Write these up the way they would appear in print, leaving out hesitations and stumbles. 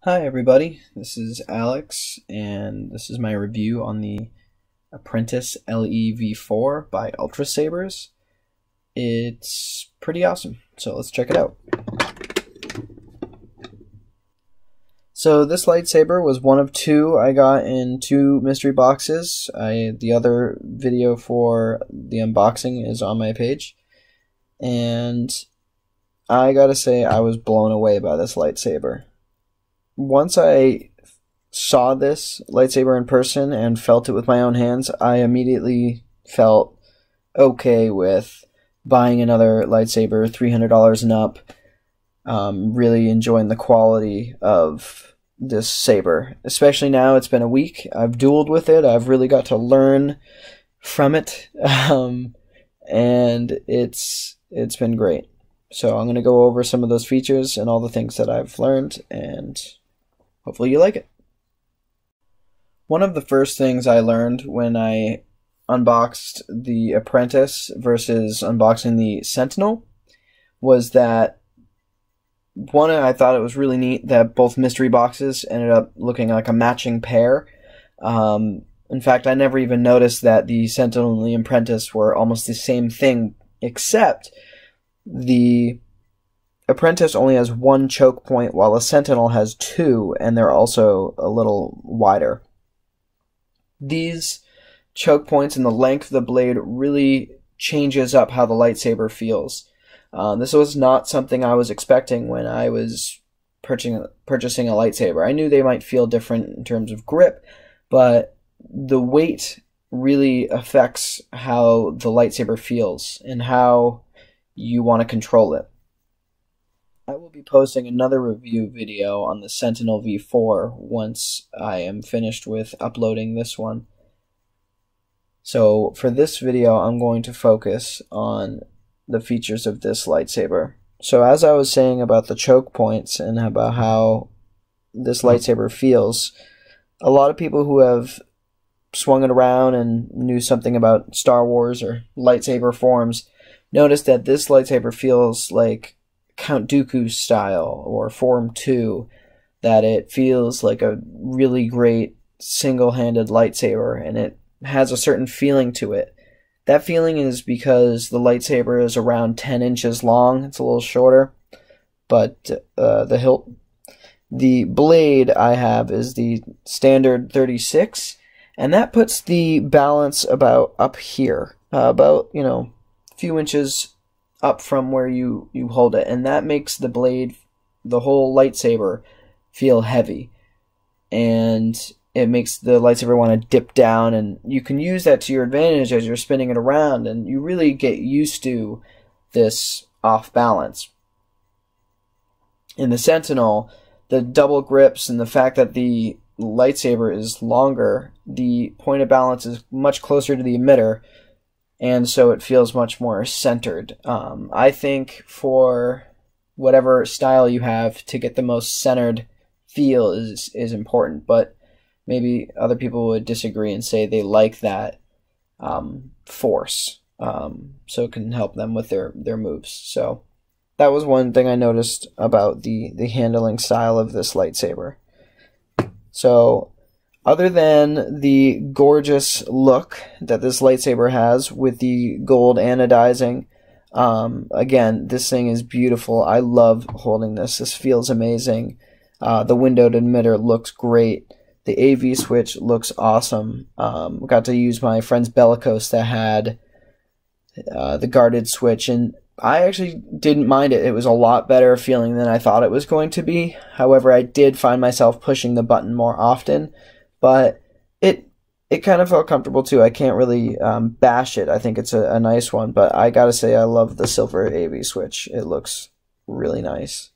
Hi everybody, this is Alex, and this is my review on the Apprentice LEV4 by UltraSabers. It's pretty awesome, so let's check it out. So this lightsaber was one of two I got in two mystery boxes. The other video for the unboxing is on my page, and I gotta say I was blown away by this lightsaber. Once I saw this lightsaber in person and felt it with my own hands, I immediately felt okay with buying another lightsaber, $300 and up. Really enjoying the quality of this saber, especially now it's been a week. I've dueled with it. I've really got to learn from it, and it's been great. So I'm going to go over some of those features and all the things that I've learned, and hopefully you like it. One of the first things I learned when I unboxed the Apprentice versus unboxing the Sentinel was that, one, I thought it was really neat that both mystery boxes ended up looking like a matching pair. In fact, I never even noticed that the Sentinel and the Apprentice were almost the same thing, except the Apprentice only has one choke point, while a Sentinel has two, and they're also a little wider. These choke points and the length of the blade really changes up how the lightsaber feels. This was not something I was expecting when I was purchasing a lightsaber. I knew they might feel different in terms of grip, but the weight really affects how the lightsaber feels and how you want to control it. I will be posting another review video on the Sentinel V4 once I am finished with uploading this one. So for this video, I'm going to focus on the features of this lightsaber. So as I was saying about the choke points and about how this lightsaber feels, a lot of people who have swung it around and knew something about Star Wars or lightsaber forms noticed that this lightsaber feels like Count Dooku style or Form 2, that it feels like a really great single-handed lightsaber, and it has a certain feeling to it. That feeling is because the lightsaber is around 10 inches long. It's a little shorter, but the hilt, the blade I have is the standard 36, and that puts the balance about up here, about, a few inches up from where you hold it, and that makes the blade, the whole lightsaber, feel heavy, and it makes the lightsaber want to dip down, and you can use that to your advantage as you're spinning it around, and you really get used to this off balance. In the Sentinel, the double grips and the fact that the lightsaber is longer, the point of balance is much closer to the emitter, and so it feels much more centered. I think for whatever style you have, to get the most centered feel is important, but maybe other people would disagree and say they like that force, so it can help them with their moves. So that was one thing I noticed about the handling style of this lightsaber. So other than the gorgeous look that this lightsaber has with the gold anodizing, again, this thing is beautiful. I love holding this. This feels amazing. The windowed emitter looks great. The AV switch looks awesome. Got to use my friend's Bellicose that had the guarded switch, and I actually didn't mind it. It was a lot better feeling than I thought it was going to be. However, I did find myself pushing the button more often, but it kind of felt comfortable too. I can't really bash it. I think it's a nice one, but I gotta say I love the silver AV switch. It looks really nice.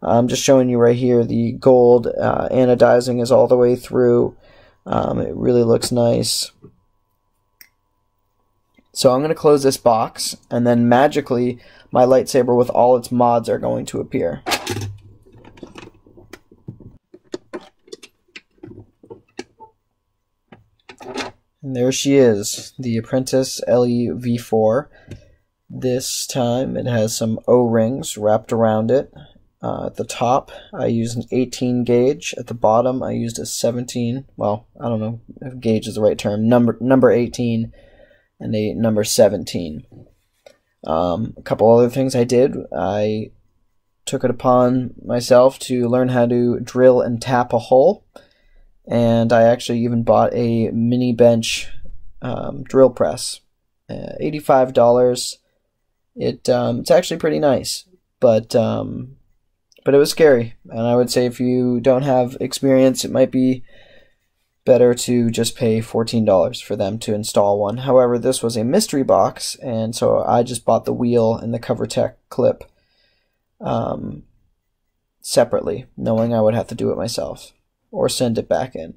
I'm just showing you right here, the gold anodizing is all the way through. It really looks nice. So I'm going to close this box, and then magically my lightsaber with all its mods are going to appear. And there she is, the Apprentice LEV4. This time it has some O-rings wrapped around it. At the top, I used an 18 gauge. At the bottom, I used a 17. Well, I don't know if gauge is the right term. Number 18 and a number 17. A couple other things I did. I took it upon myself to learn how to drill and tap a hole, and I actually even bought a mini bench drill press. $85. It's actually pretty nice, but it was scary, and I would say if you don't have experience, it might be better to just pay $14 for them to install one. However, this was a mystery box, and so I just bought the wheel and the CoverTech clip separately, knowing I would have to do it myself or send it back in.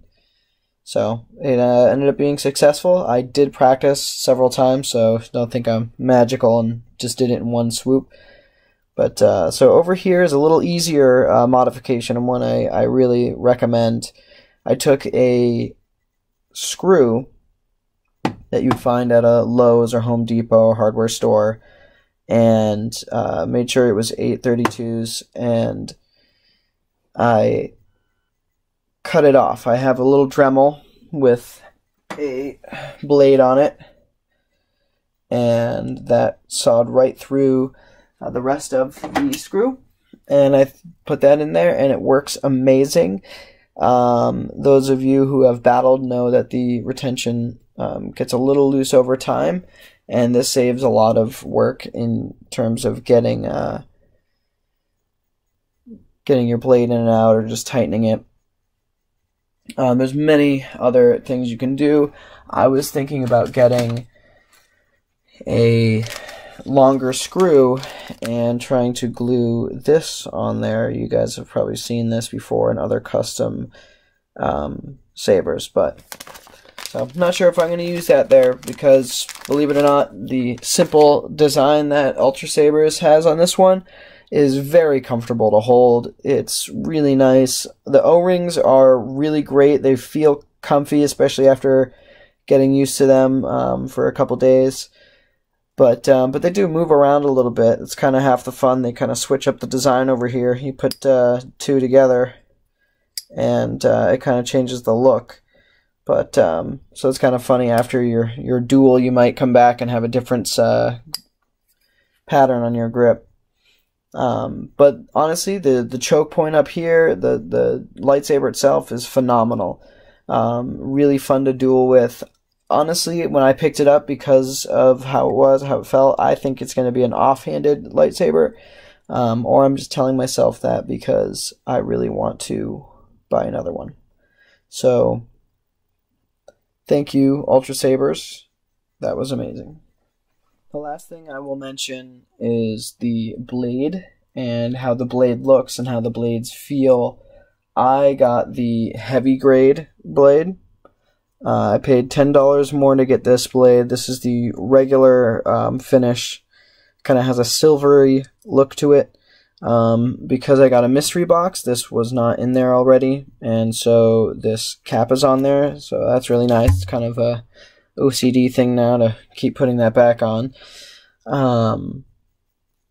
So it ended up being successful. I did practice several times, so don't think I'm magical and just did it in one swoop. But so over here is a little easier modification, and one I really recommend. I took a screw that you'd find at a Lowe's or Home Depot hardware store, and made sure it was 832s, and I cut it off. I have a little Dremel with a blade on it, and that sawed right through the rest of the screw, and I put that in there, and it works amazing. Those of you who have battled know that the retention gets a little loose over time, and this saves a lot of work in terms of getting your blade in and out, or just tightening it. There's many other things you can do. I was thinking about getting a longer screw and trying to glue this on there. You guys have probably seen this before in other custom sabers, but so I'm not sure if I'm going to use that there, because believe it or not, the simple design that UltraSabers has on this one is very comfortable to hold. It's really nice. The O-rings are really great. They feel comfy, especially after getting used to them for a couple days. But they do move around a little bit. It's kind of half the fun. They kind of switch up the design over here. You put two together, and it kind of changes the look. But so it's kind of funny, after your duel, you might come back and have a different pattern on your grip. But honestly, the choke point up here, the lightsaber itself is phenomenal. Really fun to duel with. Honestly, when I picked it up, because of how it felt, I think it's going to be an offhanded lightsaber. Or I'm just telling myself that because I really want to buy another one. So, thank you, UltraSabers. That was amazing. The last thing I will mention is the blade, and how the blade looks and how the blades feel. I got the heavy grade blade. I paid $10 more to get this blade. This is the regular finish. Kind of has a silvery look to it. Because I got a mystery box, this was not in there already, and so this cap is on there, so that's really nice. It's kind of a OCD thing now to keep putting that back on.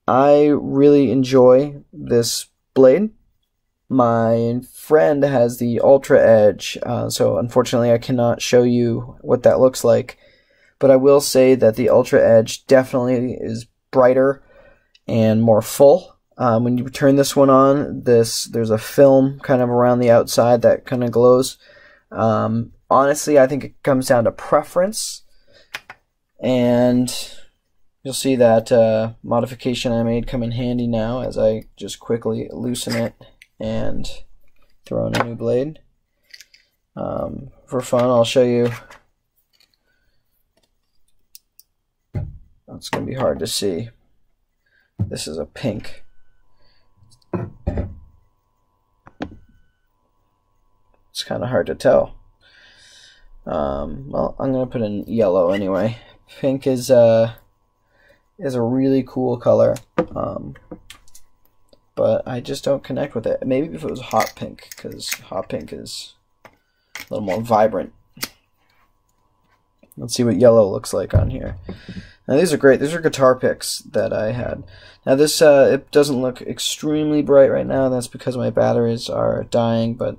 I really enjoy this blade. My friend has the Ultra Edge, so unfortunately I cannot show you what that looks like, but I will say that the Ultra Edge definitely is brighter and more full. When you turn this one on, there's a film kind of around the outside that kind of glows. Honestly, I think it comes down to preference, and you'll see that modification I made come in handy now, as I just quickly loosen it and throw in a new blade. For fun, I'll show you. It's going to be hard to see. This is a pink. It's kind of hard to tell. Well, I'm going to put in yellow anyway. Pink is a really cool color. But I just don't connect with it. Maybe if it was hot pink, because hot pink is a little more vibrant. Let's see what yellow looks like on here. Now these are great. These are guitar picks that I had. Now this, it doesn't look extremely bright right now. That's because my batteries are dying, but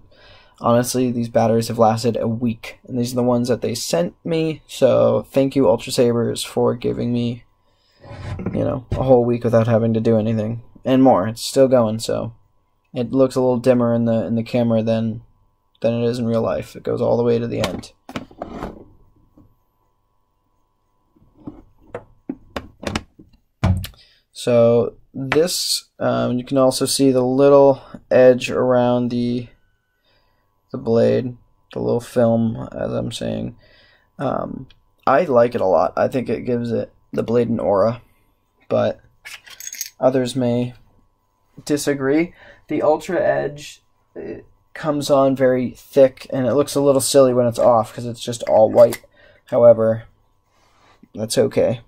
honestly, these batteries have lasted a week. And these are the ones that they sent me, so thank you, UltraSabers, for giving me, you know, a whole week without having to do anything. And more. It's still going, so it looks a little dimmer in the camera than it is in real life. It goes all the way to the end. So this, you can also see the little edge around the blade, the little film, as I'm saying. I like it a lot. I think it gives the blade an aura, but others may disagree. The Ultra Edge, it comes on very thick, and it looks a little silly when it's off because it's just all white. However, that's okay.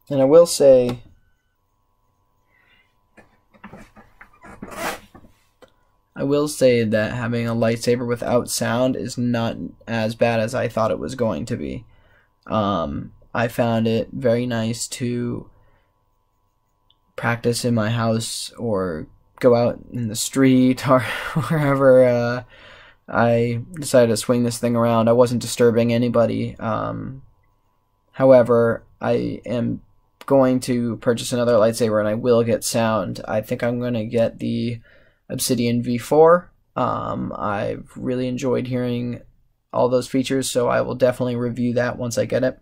And I will say, that having a lightsaber without sound is not as bad as I thought it was going to be. I found it very nice to practice in my house or go out in the street or wherever I decided to swing this thing around. I wasn't disturbing anybody. However, I am going to purchase another lightsaber and I will get sound. I think I'm going to get the Obsidian V4. I've really enjoyed hearing all those features, so I will definitely review that once I get it.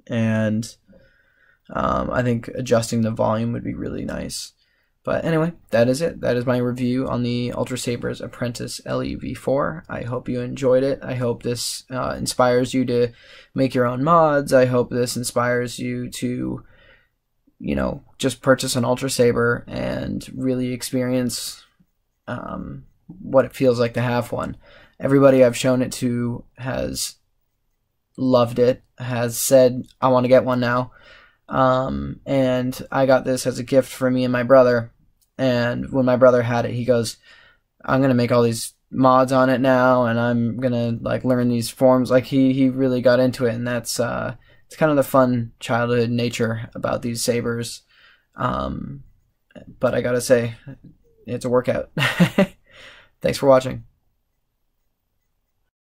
And I think adjusting the volume would be really nice. But anyway, that is it. That is my review on the UltraSabers Apprentice LE-V4. I hope you enjoyed it. I hope this inspires you to make your own mods. I hope this inspires you to, you know, just purchase an UltraSaber and really experience what it feels like to have one. Everybody I've shown it to has loved it, has said, I want to get one now. And I got this as a gift for me and my brother. And when my brother had it, he goes, I'm going to make all these mods on it now, and I'm going to like learn these forms. Like he really got into it, and that's it's kind of the fun childhood nature about these sabers. But I gotta say, it's a workout. Thanks for watching.